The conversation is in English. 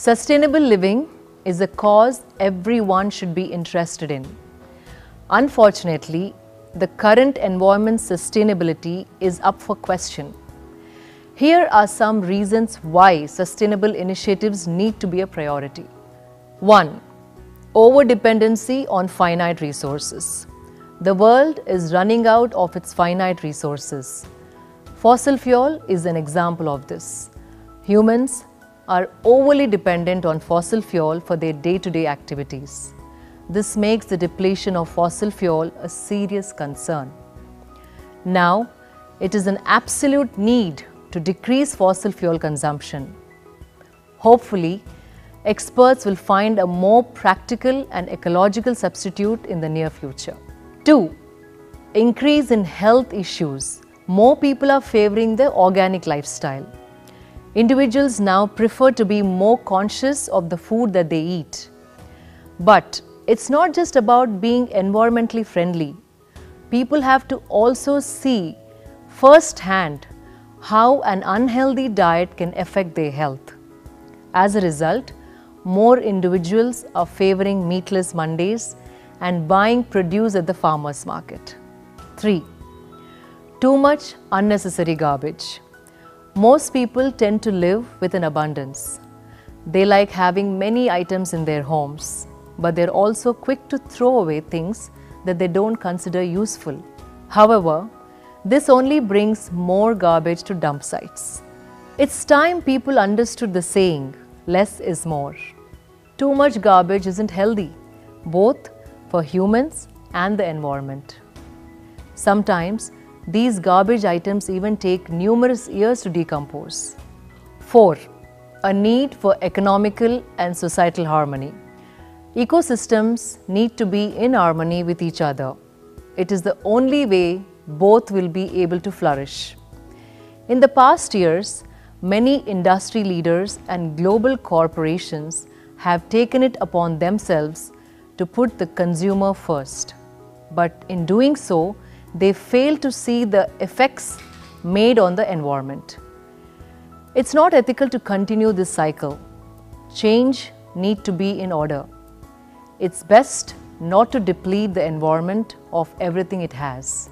Sustainable living is a cause everyone should be interested in. Unfortunately, the current environment's sustainability is up for question. Here are some reasons why sustainable initiatives need to be a priority. 1. Over-dependency on finite resources. The world is running out of its finite resources. Fossil fuel is an example of this. Humans are overly dependent on fossil fuel for their day-to-day activities. This makes the depletion of fossil fuel a serious concern. Now, it is an absolute need to decrease fossil fuel consumption. Hopefully, experts will find a more practical and ecological substitute in the near future. 2. Increase in health issues. More people are favoring the organic lifestyle. Individuals now prefer to be more conscious of the food that they eat. But it's not just about being environmentally friendly. People have to also see firsthand how an unhealthy diet can affect their health. As a result, more individuals are favoring meatless Mondays and buying produce at the farmers' market. 3. Too much unnecessary garbage. Most people tend to live with an abundance. They like having many items in their homes, but they're also quick to throw away things that they don't consider useful. However, this only brings more garbage to dump sites. It's time people understood the saying, less is more. Too much garbage isn't healthy, both for humans and the environment. Sometimes, these garbage items even take numerous years to decompose. 4. A need for economical and societal harmony. Ecosystems need to be in harmony with each other. It is the only way both will be able to flourish. In the past years, many industry leaders and global corporations have taken it upon themselves to put the consumer first. But in doing so, they fail to see the effects made on the environment. It's not ethical to continue this cycle. Change needs to be in order. It's best not to deplete the environment of everything it has.